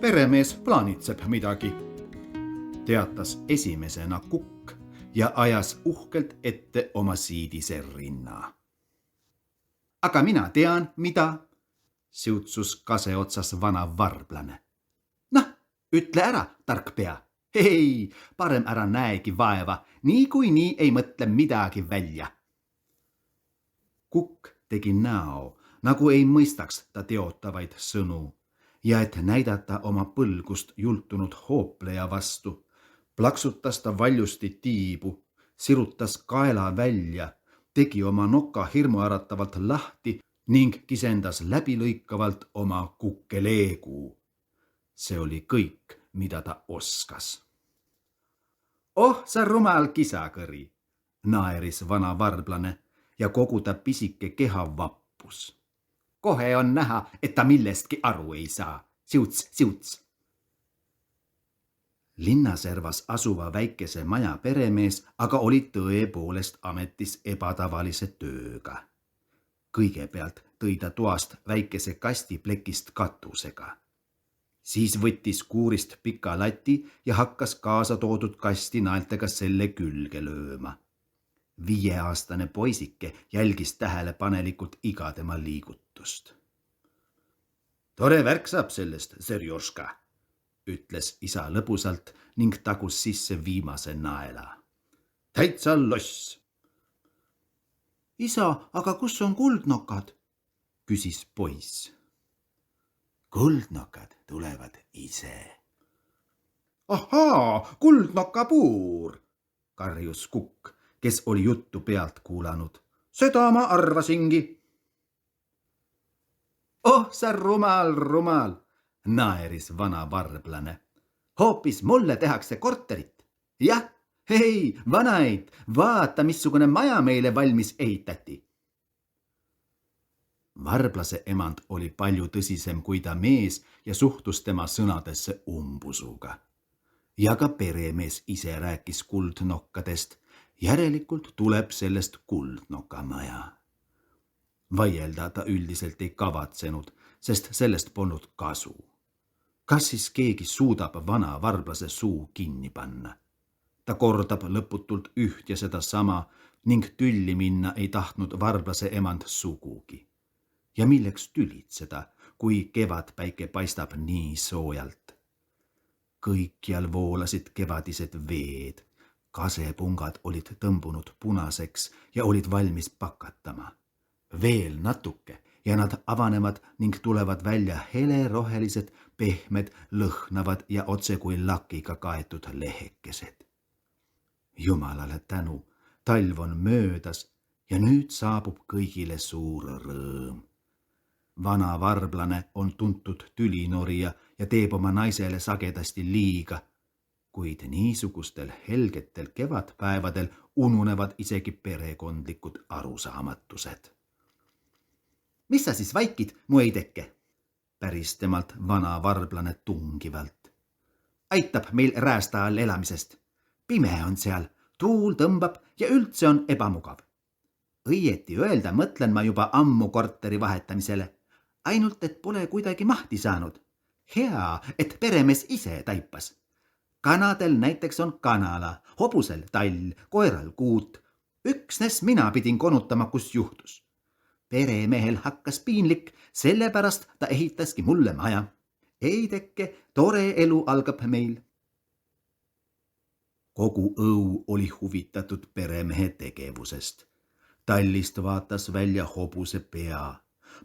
peremees plaanitseb midagi, teatas esimesena Kukk ja ajas uhkelt ette oma siidise rinna. Aga mina tean, mida, siutsus kase otsas vana varblane. Noh, ütle ära, tark pea. Hei, parem ära näegi vaeva, niikuinii ei mõtle midagi välja. Kukk tegi näo, nagu ei mõistaks ta teotavaid sõnu ja et näidata oma põlgust jultunud hoopleja vastu, plaksutas ta valjusti tiibu, sirutas kaela välja, tegi oma noka hirmuäratavalt lahti ning kisendas läbilõikavalt oma kukkeleeguu. See oli kõik, mida ta oskas. Oh, sa rumal kisakõri, naeris vana varblane ja kogu ta pisike keha vappus. Kohe on näha, et ta millestki aru ei saa. Siuts, siuts. Linnaservas asuva väikese maja peremees aga oli tõepoolest ametis ebatavalise tööga. Kõigepealt tõi ta toast väikese kasti plekist katusega. Siis võttis kuurist pika lati ja hakkas kaasa toodud kasti naeltega selle külge lööma. 5-aastane poisike jälgis tähelepanelikult iga tema liigutust. Tore värk saab sellest, Serjoška, ütles isa lõbusalt ning tagus sisse viimase naela. Täitsa loss. Isa, aga kus on kuldnokad? Küsis poiss. Kuldnokad tulevad ise. Ahaa, kuldnokapuur, karjus Kukk, kes oli juttu pealt kuulanud. Seda ma arvasingi. Oh, sa rumal, naeris vana varblane. Hoopis mulle tehakse korterit. Jah, hei, vanaid, vaata, missugune maja meile valmis ehitati. Varblase emand oli palju tõsisem kui ta mees ja suhtus tema sõnadesse umbusuga. Ja ka peremees ise rääkis kuldnokkadest, järelikult tuleb sellest kuldnokamaja. Vaielda ta üldiselt ei kavatsenud, sest sellest polnud kasu. Kas siis keegi suudab vana varblase suu kinni panna? Ta kordab lõputult üht ja seda sama ning tülli minna ei tahtnud varblase emand sugugi. Ja milleks tülitseda, kui kevadpäike paistab nii soojalt? Kõikjal voolasid kevadised veed, kasepungad olid tõmbunud punaseks ja olid valmis pakatama. Veel natuke ja nad avanevad ning tulevad välja helerohelised, pehmed, lõhnavad ja otse kui lakiga kaetud lehekesed. Jumalale tänu, talv on möödas ja nüüd saabub kõigile suur rõõm. Vana varblane on tuntud tülinorija ja teeb oma naisele sagedasti liiga, kuid niisugustel helgetel kevadpäevadel ununevad isegi perekondlikud arusaamatused. Mis sa siis vaikid, mu eideke? Päris temalt vana varblane tungivalt. Aitab meil räästa all elamisest. Pime on seal, tuul tõmbab ja üldse on ebamugav. Õieti öelda mõtlen ma juba ammu korteri vahetamisele. Ainult, et pole kuidagi mahti saanud. Hea, et peremees ise taipas. Kanadel näiteks on kanala, hobusel tall, koeral kuut. Üksnes mina pidin konutama, kus juhtus. Peremehel hakkas piinlik, sellepärast ta ehitaski mulle maja. Eideke, tore elu algab meil. Kogu õu oli huvitatud peremehe tegevusest. Tallist vaatas välja hobuse pea.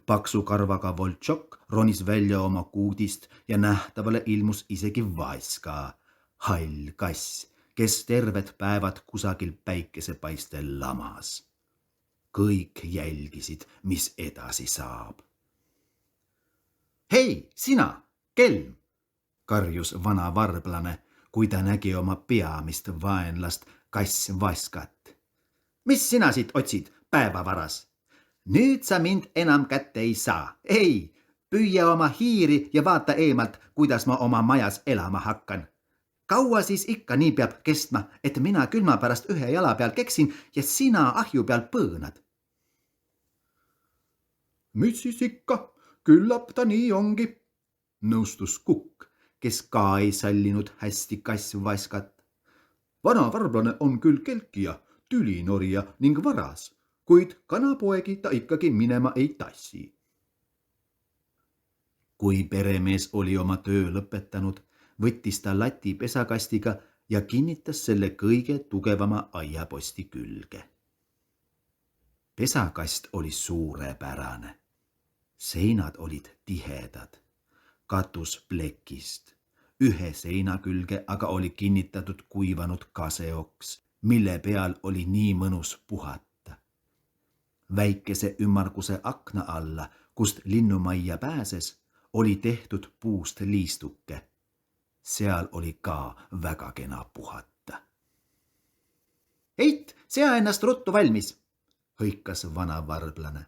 Paksu karvaga Voltšok ronis välja oma kuudist ja nähtavale ilmus isegi Vaska, hall kass, kes terved päevad kusagil päikesepaistel lamas. Kõik jälgisid, mis edasi saab. Hei, sina, kelm, karjus vana varblane, kui ta nägi oma peamist vaenlast, kass Vaskat. Mis sina siit otsid päevavaras? Nüüd sa mind enam kätte ei saa. Ei, püüa oma hiiri ja vaata eemalt, kuidas ma oma majas elama hakkan. Kaua siis ikka nii peab kestma, et mina külma pärast ühe jala peal keksin ja sina ahju peal põõnad? Mis siis ikka, küllap ta nii ongi, nõustus Kukk, kes ka ei sallinud hästi kasvu vaiskat. Vana varblane on küll kelkija, tülinorija ning varas, kuid kanapoegi ta ikkagi minema ei tassi. Kui peremees oli oma töö lõpetanud, võttis ta lati pesakastiga ja kinnitas selle kõige tugevama aiaposti külge. Pesakast oli suurepärane. Seinad olid tihedad, katus plekist. Ühe seina külge aga oli kinnitatud kuivanud kaseoks, mille peal oli nii mõnus puhata. Väikese ümmarguse akna alla, kust linnumajja pääses, oli tehtud puust liistuke. Seal oli ka väga kena puhata. Heit, sea ennast ruttu valmis, hõikas vana varblane.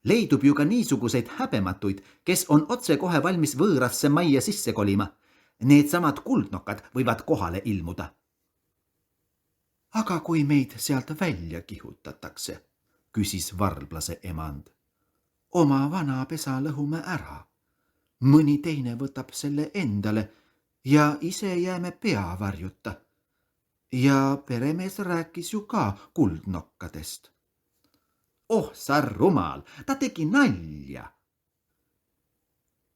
Leidub ju ka niisuguseid häbematuid, kes on otse kohe valmis võõrasse majja sisse kolima. Need samad kuldnokad võivad kohale ilmuda. Aga kui meid sealt välja kihutatakse, küsis varblase emand. Oma vana pesa lõhume ära. Mõni teine võtab selle endale ja ise jääme peavarjuta. Ja peremees rääkis ju ka kuldnokkadest. Oh, sa rumal, ta tegi nalja.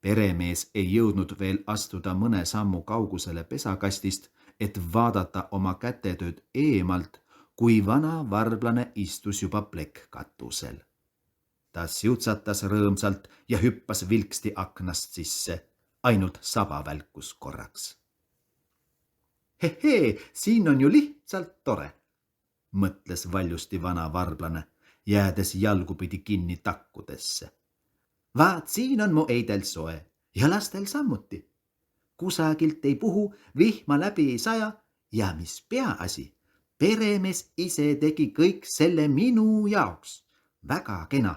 Peremees ei jõudnud veel astuda mõne sammu kaugusele pesakastist, et vaadata oma kätetööd eemalt, kui vana varblane istus juba plekkkatusel. Ta siutsatas rõõmsalt ja hüppas vilksti aknast sisse, ainult saba välkus korraks. Hehee, siin on ju lihtsalt tore, mõtles valjusti vana varblane, jäädes jalgupidi kinni takkudesse. Vaat siin on mu eidel soe ja lastel sammuti. Kusagilt ei puhu, vihma läbi ei saja ja mis peaasi, peremees ise tegi kõik selle minu jaoks. Väga kena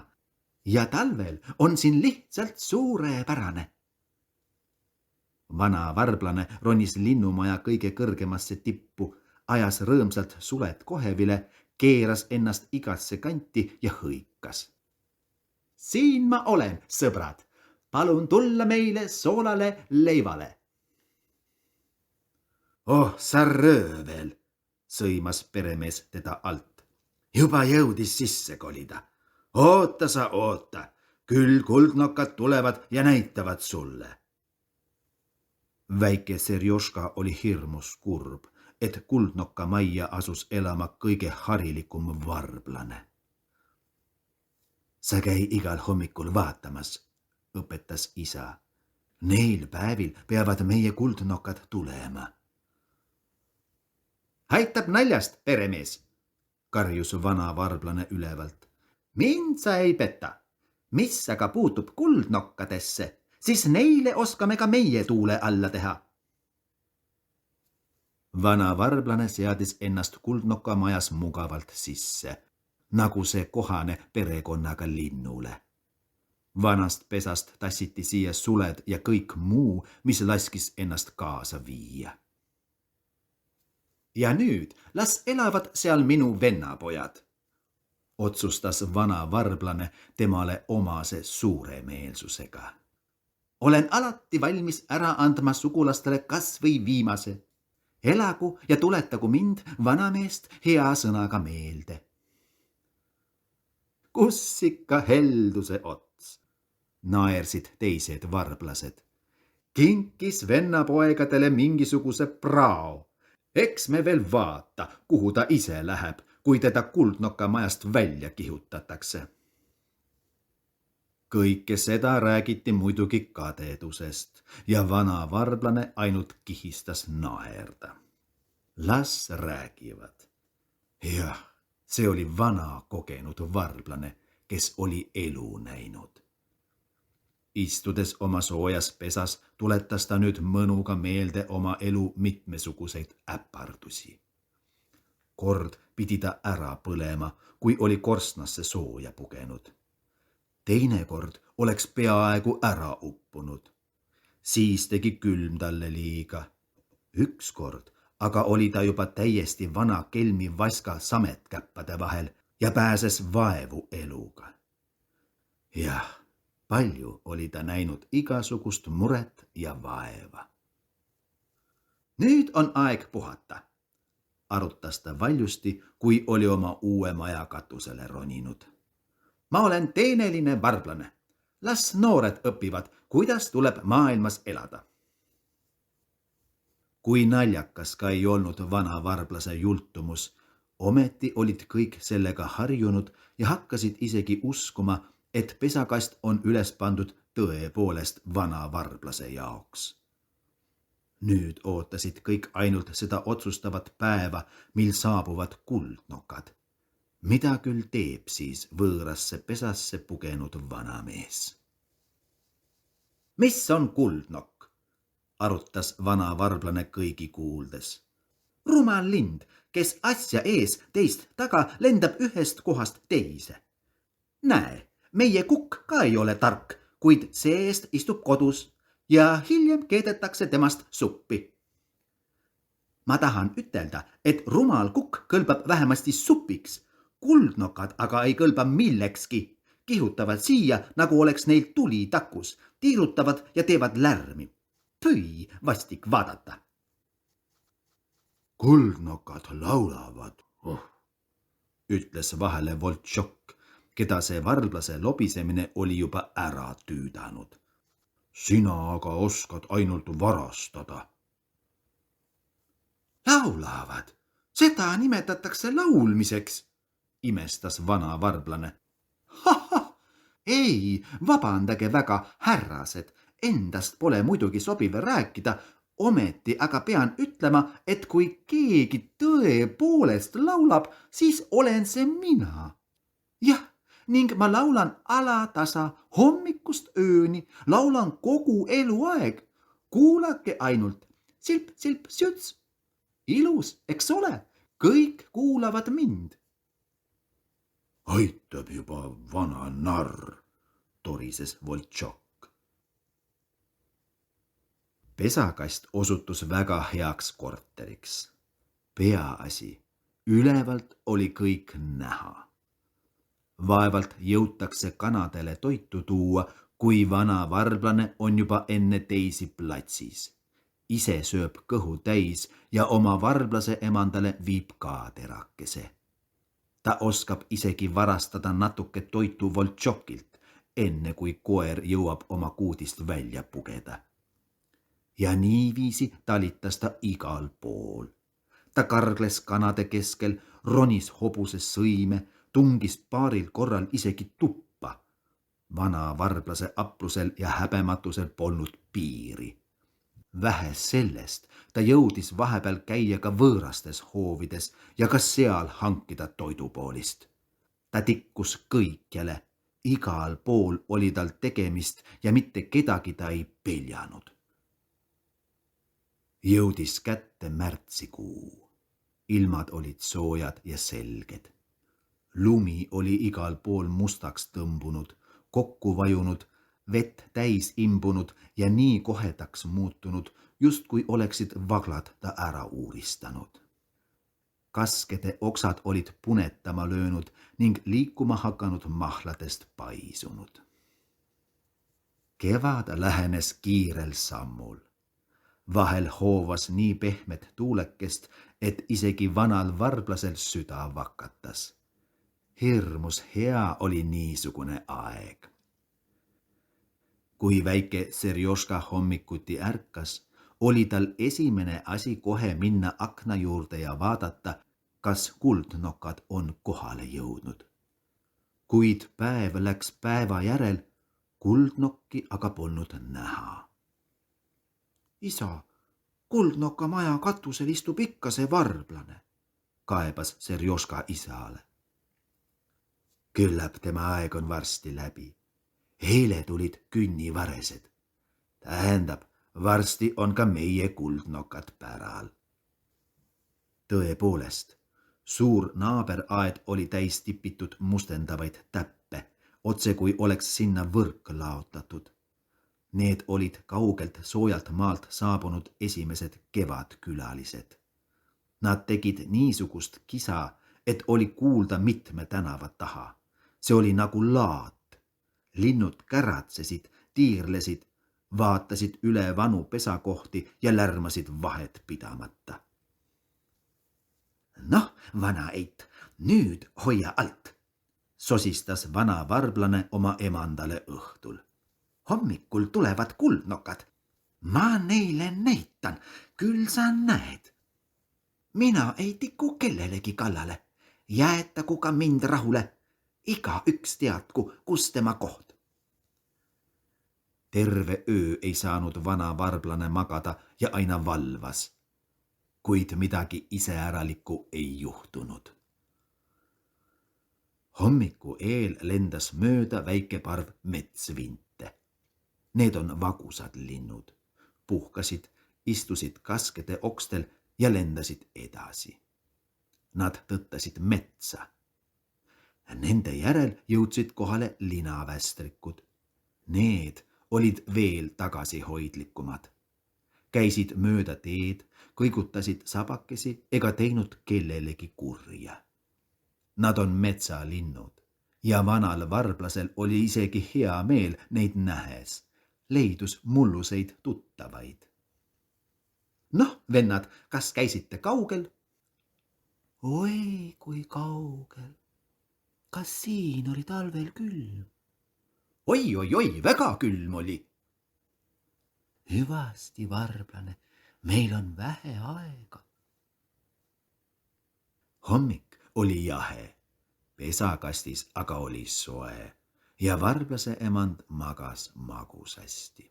ja talvel on siin lihtsalt suurepärane. Vana varblane ronis linnumaja kõige kõrgemasse tippu, ajas rõõmsalt suled kohevile, keeras ennast igasse kanti ja hõikas. Siin ma olen, sõbrad. Palun tulla meile soolale leivale. Oh, sa röövel, sõimas peremees teda alt. Juba jõudis sisse kolida. Oota sa oota, küll kuldnokad tulevad ja näitavad sulle. Väike Serjoška oli hirmus kurb, et kuldnokka majja asus elama kõige harilikum varblane. Sa käi igal hommikul vaatamas, õpetas isa. Neil päevil peavad meie kuldnokad tulema. Aitab naljast, peremees, karjus vana varblane ülevalt. Mind sa ei peta. Mis aga puutub kuldnokkadesse, siis neile oskame ka meie tuule alla teha. Vana varblane seadis ennast kuldnokka majas mugavalt sisse, nagu see kohane perekonnaga linnule. Vanast pesast tassiti siia suled ja kõik muu, mis laskis ennast kaasa viia. Ja nüüd las elavad seal minu vennapojad, otsustas vana varblane temale omase suuremeelsusega. Olen alati valmis ära andma sugulastele kas või viimase. Elagu ja tuletagu mind vanameest hea sõnaga meelde. Kus ikka helduse ots, naersid teised varblased. Kinkis vennapoegadele mingisuguse prao. Eks me veel vaata, kuhu ta ise läheb, kui teda kuldnokka majast välja kihutatakse. Kõike seda räägiti muidugi kadedusest ja vana varblane ainult kihistas naerda. Las räägivad. Jah, see oli vana kogenud varblane, kes oli elu näinud. Istudes oma soojas pesas, tuletas ta nüüd mõnuga meelde oma elu mitmesuguseid äpardusi. Kord pidi ta ära põlema, kui oli korstnasse sooja pugenud. Teine kord oleks peaaegu ära uppunud. Siis tegi külm talle liiga. Üks kord aga oli ta juba täiesti vana kelmi vaska sametkäppade vahel ja pääses vaevu eluga. Jah, palju oli ta näinud igasugust muret ja vaeva. Nüüd on aeg puhata, arutas ta valjusti, kui oli oma uue maja katusele roninud. Ma olen teeneline varblane. Las noored õpivad, kuidas tuleb maailmas elada. Kui naljakas ka ei olnud vana varblase jultumus, ometi olid kõik sellega harjunud ja hakkasid isegi uskuma, et pesakast on üles pandud tõepoolest vana varblase jaoks. Nüüd ootasid kõik ainult seda otsustavat päeva, mil saabuvad kuldnokad. Mida küll teeb siis võõrasse pesasse pugenud vanamees? Mis on kuldnokk? Arutas vana varblane kõigi kuuldes. Rumal lind, kes asja ees teist taga lendab ühest kohast teise. Näe, meie kukk ka ei ole tark, kuid see-eest istub kodus ja hiljem keedetakse temast suppi. Ma tahan ütelda, et rumal kukk kõlbab vähemasti supiks, kuldnokad aga ei kõlba millekski. Kihutavad siia, nagu oleks neil tuli takus, tiirutavad ja teevad lärmi. Püi, vastik vaadata. Kuldnokad laulavad, ütles vahele Voltšok, keda see varblase lobisemine oli juba ära tüüdanud. Sina aga oskad ainult varastada. Laulavad, seda nimetatakse laulmiseks, imestas vana varblane. Ei, vabandage väga, härrased, endast pole muidugi sobiv rääkida, ometi aga pean ütlema, et kui keegi tõepoolest laulab, siis olen see mina. Jah, ning ma laulan alatasa hommikust ööni, laulan kogu eluaeg. Kuulake ainult, silp, silp, süts. Ilus, eks ole, kõik kuulavad mind. Aitab juba vana narr, torises Voltšok. Pesakast osutus väga heaks korteriks. Peaasi, ülevalt oli kõik näha. Vaevalt jõutakse kanadele toitu tuua, kui vana varblane on juba enne teisi platsis. Ise sööb kõhu täis ja oma varblase emandale viib ka terakese. Ta oskab isegi varastada natuke toitu Voltšokilt, enne kui koer jõuab oma kuudist välja pugeda. Ja niiviisi talitas ta igal pool. Ta kargles kanade keskel, ronis hobuse sõime, tungis paaril korral isegi tuppa. Vana varblase aplusel ja häbematusel polnud piiri. Vähe sellest, ta jõudis vahepeal käia ka võõrastes hoovides ja ka seal hankida toidupoolist. Ta tikkus kõikjale, igal pool oli tal tegemist ja mitte kedagi ta ei peljanud. Jõudis kätte märtsikuu. Ilmad olid soojad ja selged. Lumi oli igal pool mustaks tõmbunud, kokku vajunud, vett täis imbunud ja nii kohedaks muutunud, justkui oleksid vaglad ta ära uuristanud. Kaskede oksad olid punetama löönud ning liikuma hakanud mahladest paisunud. Kevad lähenes kiirel sammul. Vahel hoovas nii pehmet tuulekest, et isegi vanal varblasel süda vakatas. Hirmus hea oli niisugune aeg. Kui väike Serjoška hommikuti ärkas, oli tal esimene asi kohe minna akna juurde ja vaadata, kas kuldnokad on kohale jõudnud. Kuid päev läks päeva järel, kuldnokki aga polnud näha. Isa, kuldnoka maja katusel istub ikka see varblane, kaebas Serjoška isale. Küllap tema aeg on varsti läbi. Eile tulid künnivaresed. Tähendab, varsti on ka meie kuldnokad päral. Tõepoolest, suur naaberaed oli täis tipitud mustendavaid täppe, otse kui oleks sinna võrk laotatud. Need olid kaugelt soojalt maalt saabunud esimesed kevadkülalised. Nad tegid niisugust kisa, et oli kuulda mitme tänava taha. See oli nagu laat. Linnud käratsesid, tiirlesid, vaatasid üle vanu pesakohti ja lärmasid vahet pidamata. Noh, vana eit, nüüd hoia alt, sosistas vana varblane oma emandale õhtul. Hommikul tulevad kuldnokad. Ma neile näitan, küll sa näed. Mina ei tiku kellelegi kallale. Jäetagu ka mind rahule. Iga üks teadku, kus tema koht. Terve öö ei saanud vana varblane magada ja aina valvas. Kuid midagi iseäralikku ei juhtunud. Hommiku eel lendas mööda väike parv metsvinte. Need on vagusad linnud. Puhkasid, istusid kaskede okstel ja lendasid edasi. Nad tõttasid metsa. Nende järel jõudsid kohale linavästrikud. Need olid veel tagasihoidlikumad. Käisid mööda teed, kõigutasid sabakesi ega teinud kellelegi kurja. Nad on metsalinnud ja vanal varblasel oli isegi hea meel neid nähes. Leidus mulluseid tuttavaid. Noh, vennad, kas käisite kaugel? Oi, kui kaugel. Kas siin oli talvel külm? Oi, väga külm oli. Hüvasti, varblane, meil on vähe aega. Hommik oli jahe, pesakastis aga oli soe. Ja varblase emand magas magusasti.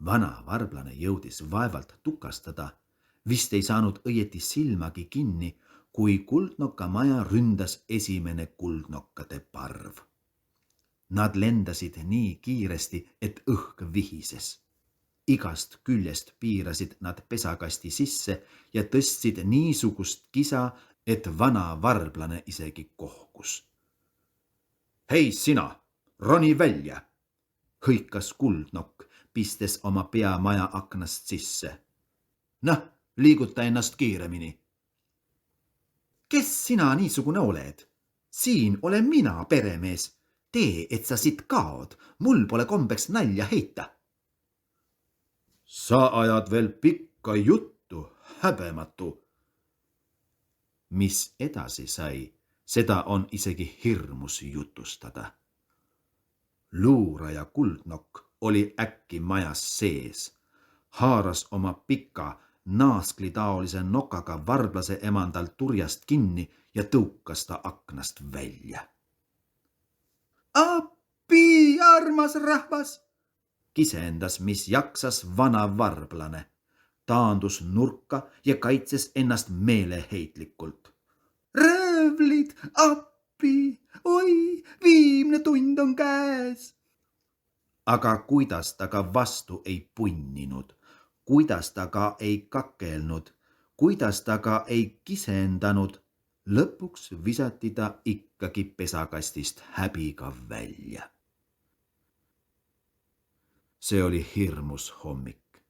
Vana varblane jõudis vaevalt tukastada, vist ei saanud õieti silmagi kinni, kui kuldnoka maja ründas esimene kuldnokkade parv. Nad lendasid nii kiiresti, et õhk vihises. Igast küljest piirasid nad pesakasti sisse ja tõstsid niisugust kisa, et vana varblane isegi kohkus. Hei sina, roni välja, hõikas kuldnokk, pistes oma pea maja aknast sisse. Noh, liiguta ennast kiiremini. Kes sina niisugune oled? Siin olen mina, peremees. Tee, et sa siit kaod, mul pole kombeks nalja heita. Sa ajad veel pikka juttu, häbematu. Mis edasi sai? Seda on isegi hirmus jutustada. Luuraja kuldnokk oli äkki majas sees. Haaras oma pika, naasklitaolise nokaga varblase emandal turjast kinni ja tõukas ta aknast välja. Appi, armas rahvas! Kisendas, mis jaksas vana varblane. Taandus nurka ja kaitses ennast meeleheitlikult. Röövlid, appi, oi, viimne tund on käes. Aga kuidas ta ka vastu ei punninud, kuidas ta ka ei kakelnud, kuidas ta ka ei kisendanud, lõpuks visati ta ikkagi pesakastist häbiga välja. See oli hirmus hommik.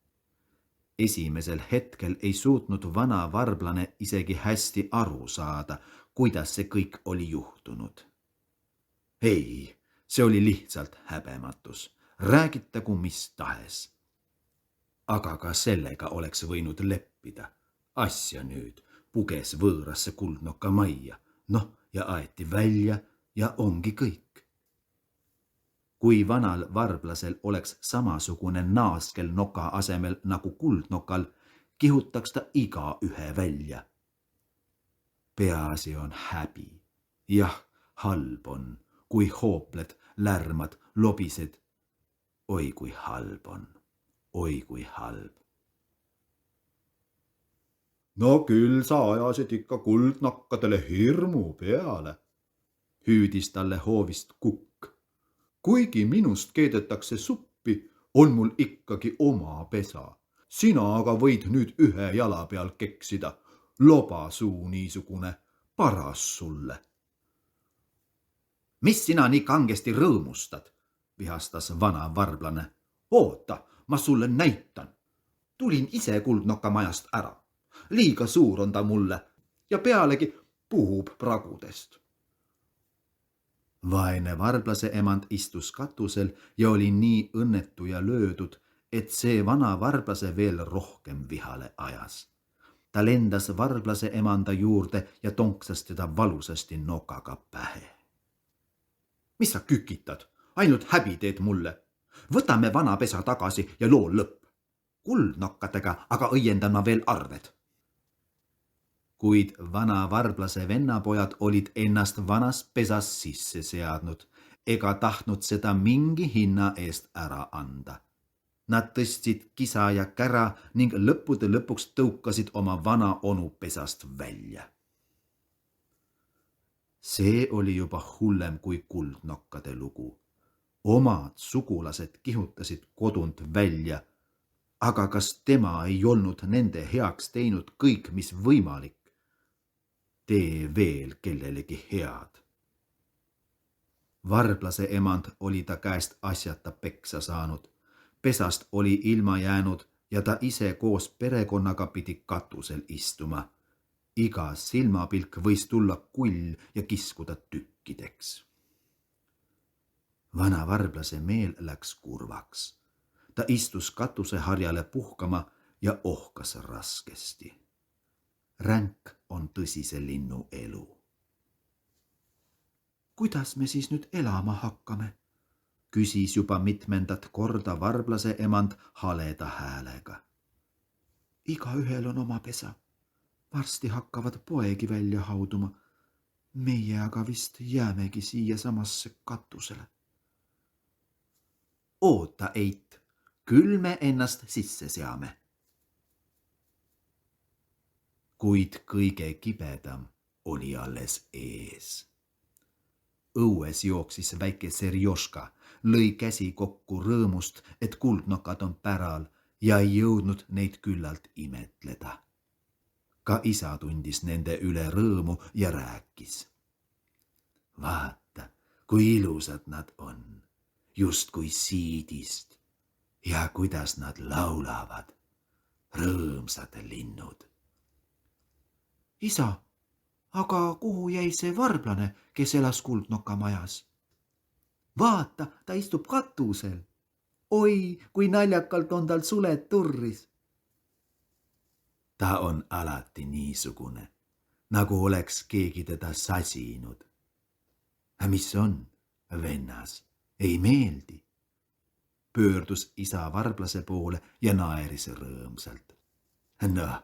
Esimesel hetkel ei suutnud vana varblane isegi hästi aru saada, kuidas see kõik oli juhtunud. Ei, see oli lihtsalt häbematus, räägitagu mis tahes. Aga ka sellega oleks võinud leppida. Asja nüüd, puges võõrasse kuldnoka majja, noh ja aeti välja ja ongi kõik. Kui vanal varblasel oleks samasugune naaskel noka asemel nagu kuldnokal, kihutaks ta igaühe välja. Peaasi on häbi. Jah, halb on, kui hoopled, lärmad, lobised. Oi kui halb on, oi kui halb. No küll sa ajasid ikka kuldnokkadele hirmu peale, hüüdis talle hoovist kukk. Kuigi minust keedetakse suppi, on mul ikkagi oma pesa. Sina aga võid nüüd ühe jala peal keksida. Lobasuu niisugune, paras sulle. Mis sina nii kangesti rõõmustad, vihastas vana varblane. Oota, ma sulle näitan. Tulin ise kuldnoka majast ära. Liiga suur on ta mulle ja pealegi puhub pragudest. Vaene varblase emand istus katusel ja oli nii õnnetu ja löödud, et see vana varblase veel rohkem vihale ajas. Ta lendas varblase emanda juurde ja tonksas teda valusasti nokaga pähe. Mis sa kükitad? Ainult häbi teed mulle. Võtame vana pesa tagasi ja loo lõpp. Kuldnokkadega aga õiendan ma veel arved. Kuid vana varblase vennapojad olid ennast vanas pesas sisse seadnud ega tahtnud seda mingi hinna eest ära anda. Nad tõstsid kisa ja kära ning lõppude lõpuks tõukasid oma vana onu pesast välja. See oli juba hullem kui kuldnokkade lugu. Omad sugulased kihutasid kodunt välja, aga kas tema ei olnud nende heaks teinud kõik, mis võimalik? Tee veel kellelegi head. Varblase emand oli ta käest asjata peksa saanud. Pesast oli ilma jäänud ja ta ise koos perekonnaga pidi katusel istuma. Iga silmapilk võis tulla kull ja kiskuda tükkideks. Vana varblase meel läks kurvaks. Ta istus katuseharjale puhkama ja ohkas raskesti. Ränk on tõsise linnu elu. Kuidas me siis nüüd elama hakkame? Küsis juba mitmendat korda varblase emand haleda häälega. Igaühel on oma pesa. Varsti hakkavad poegi välja hauduma. Meie aga vist jäämegi siia samasse katusele. Oota, Eit, küll me ennast sisse seame. Kuid kõige kibedam oli alles ees. Õues jooksis väike Serjoška, lõi käsi kokku rõõmust, et kuldnokad on päral ja ei jõudnud neid küllalt imetleda. Ka isa tundis nende üle rõõmu ja rääkis. Vaata, kui ilusad nad on, just kui siidist ja kuidas nad laulavad, rõõmsad linnud. Isa, aga kuhu jäi see varblane, kes elas kuldnoka majas? Vaata, ta istub katusel. Oi, kui naljakalt on tal suled turris. Ta on alati niisugune, nagu oleks keegi teda sasinud. Mis on, vennas, ei meeldi? Pöördus isa varblase poole ja naeris rõõmsalt. Noh,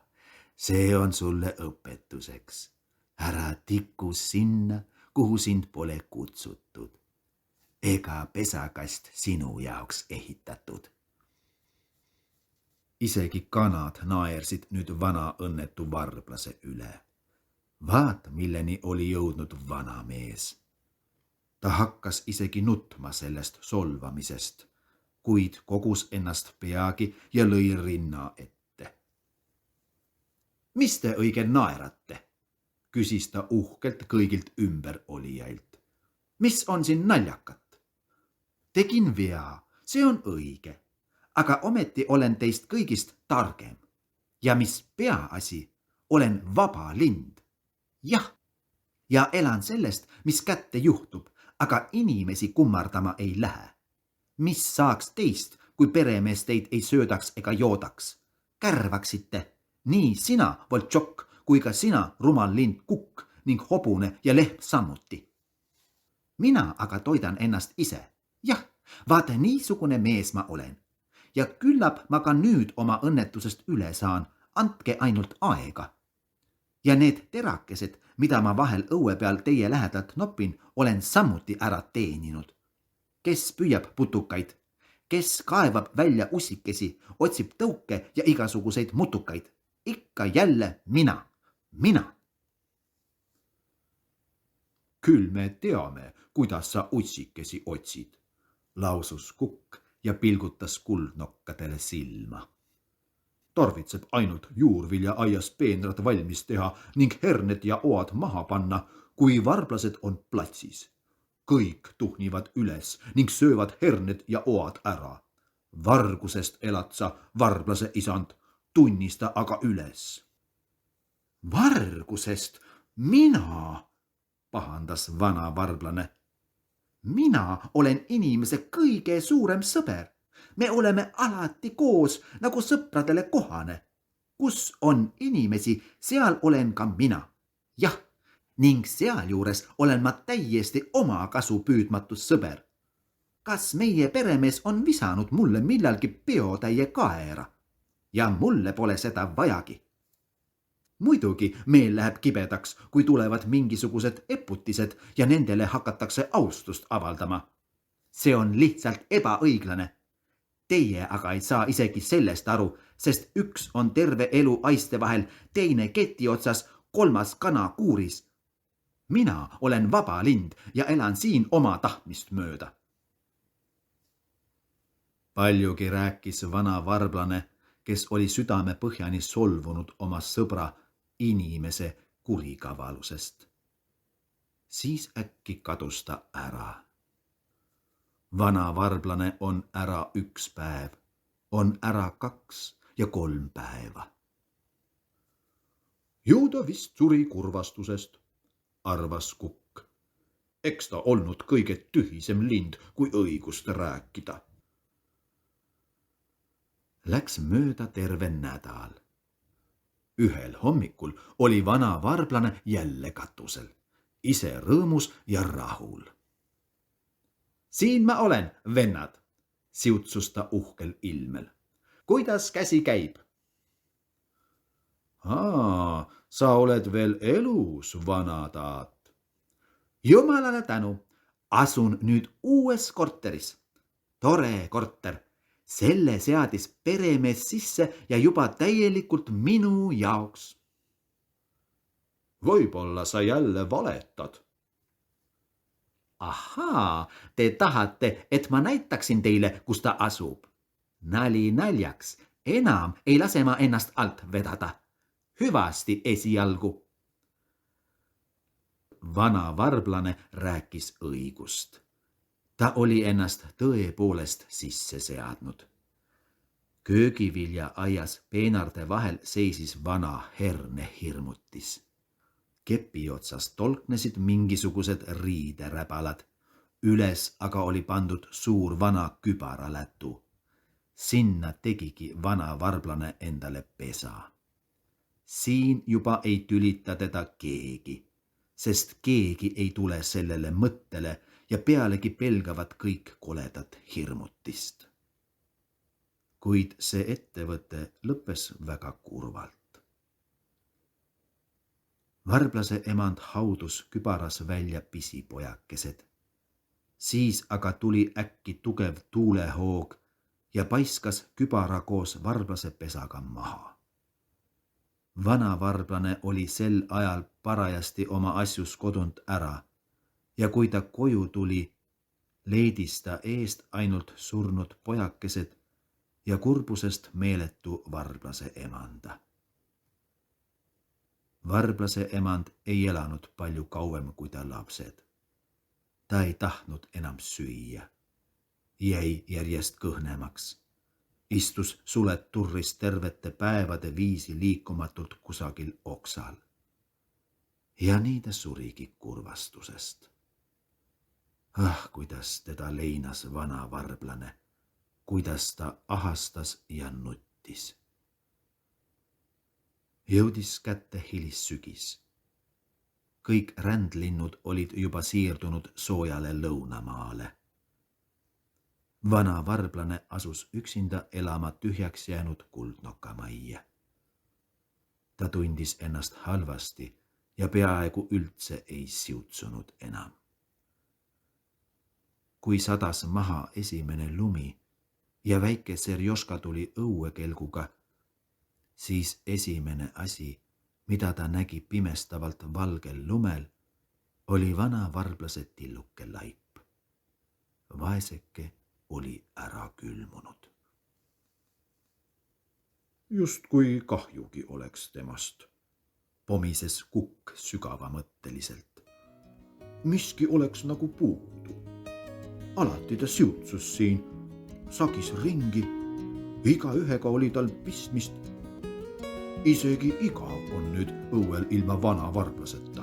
see on sulle õpetuseks. Ära tiku sinna, kuhu sind pole kutsutud. Ega pesakast sinu jaoks ehitatud. Isegi kanad naersid nüüd vana õnnetu varblase üle. Vaat, milleni oli jõudnud vana mees. Ta hakkas isegi nutma sellest solvamisest, kuid kogus ennast peagi ja lõi rinna ette. Mis te õige naerate? Küsis ta uhkelt kõigilt ümber olijailt. Mis on siin naljakat? Tegin vea, see on õige, aga ometi olen teist kõigist targem. Ja mis peaasi, olen vaba lind. Jah, ja elan sellest, mis kätte juhtub, aga inimesi kummardama ei lähe. Mis saaks teist, kui peremees teid ei söödaks ega joodaks? Kärvaksite, nii sina, Voltšok, kui ka sina, rumal lind Kukk ning hobune ja lehm samuti. Mina aga toidan ennast ise. Jah, vaata, niisugune mees ma olen. Ja küllap ma ka nüüd oma õnnetusest üle saan, andke ainult aega. Ja need terakesed, mida ma vahel õue peal teie lähedalt nopin, olen samuti ära teeninud. Kes püüab putukaid, kes kaevab välja ussikesi, otsib tõuke ja igasuguseid mutukaid. Ikka jälle mina. Küll me teame, kuidas sa ussikesi otsid, lausus Kukk ja pilgutas kuldnokkadele silma. Tarvitseb ainult juurvilja aias peenrad valmis teha ning herned ja oad maha panna, kui varblased on platsis. Kõik tuhnivad üles ning söövad herned ja oad ära. Vargusest elad sa, varblase isand, tunnista aga üles. Vargusest? Mina? Pahandas vana varblane. Mina olen inimese kõige suurem sõber. Me oleme alati koos, nagu sõpradele kohane. Kus on inimesi, seal olen ka mina. Jah, ning sealjuures olen ma täiesti oma kasu püüdmatus sõber. Kas meie peremees on visanud mulle millalgi peotäie kaera? Ja mulle pole seda vajagi. Muidugi meel läheb kibedaks, kui tulevad mingisugused eputised ja nendele hakatakse austust avaldama. See on lihtsalt ebaõiglane. Teie aga ei saa isegi sellest aru, sest üks on terve elu aiste vahel, teine keti otsas, kolmas kana kuuris. Mina olen vaba lind ja elan siin oma tahtmist mööda. Paljugi rääkis vana varblane, kes oli südame põhjani solvunud oma sõbra inimese kurikavalusest. Siis äkki kadus ta ära. Vana varblane on ära 1 päev, on ära 2 ja 3 päeva. Ju ta vist suri kurvastusest, arvas kukk. Eks ta olnud kõige tühisem lind, kui õigust rääkida. Läks mööda terve nädal. Ühel hommikul oli vana varblane jälle katusel, ise rõõmus ja rahul. Siin ma olen, vennad, siutsus ta uhkel ilmel. Kuidas käsi käib? Sa oled veel elus, vanataat. Jumalale tänu, asun nüüd uues korteris. Tore korter. Selle seadis peremees sisse ja juba täielikult minu jaoks. Võib-olla sa jälle valetad. Ahaa, te tahate, et ma näitaksin teile, kus ta asub. Nali naljaks, enam ei lase ma ennast alt vedada. Hüvasti esialgu. Vana varblane rääkis õigust. Ta oli ennast tõepoolest sisse seadnud. Köögivilja aias peenarde vahel seisis vana hernehirmutis. Kepi otsas tolknesid mingisugused riideräbalad. Üles aga oli pandud suur vana kübaralätu. Sinna tegigi vana varblane endale pesa. Siin juba ei tülita teda keegi, sest keegi ei tule sellele mõttele ja pealegi pelgavad kõik koledat hirmutist. Kuid see ettevõte lõppes väga kurvalt. Varblase emand haudus kübaras välja pisipojakesed. Siis aga tuli äkki tugev tuulehoog ja paiskas kübara koos varblase pesaga maha. Vana varblane oli sel ajal parajasti oma asjus kodunt ära ja kui ta koju tuli, leidis ta eest ainult surnud pojakesed ja kurbusest meeletu varblase emanda. Varblase emand ei elanud palju kauem kui ta lapsed. Ta ei tahtnud enam süüa. Jäi järjest kõhnemaks. Istus sulet turris tervete päevade viisi liikumatult kusagil oksal. Ja nii ta surigi kurvastusest. Kuidas teda leinas vana varblane, kuidas ta ahastas ja nuttis. Jõudis kätte hilissügis. Kõik rändlinnud olid juba siirdunud soojale lõunamaale. Vana varblane asus üksinda elama tühjaks jäänud Kuldnoka majja. Ta tundis ennast halvasti ja peaaegu üldse ei siutsunud enam. Kui sadas maha esimene lumi ja väike Serjoška tuli õuekelguga, siis esimene asi, mida ta nägi pimestavalt valgel lumel, oli vana varblase tilluke laip. Vaeseke oli ära külmunud. Justkui kahjugi oleks temast, pomises kukk sügavamõtteliselt. Miski oleks nagu puudu. Alati ta siutsus siin, sagis ringi, igaühega oli tal pistmist. Isegi igav on nüüd õuel ilma vana varblaseta.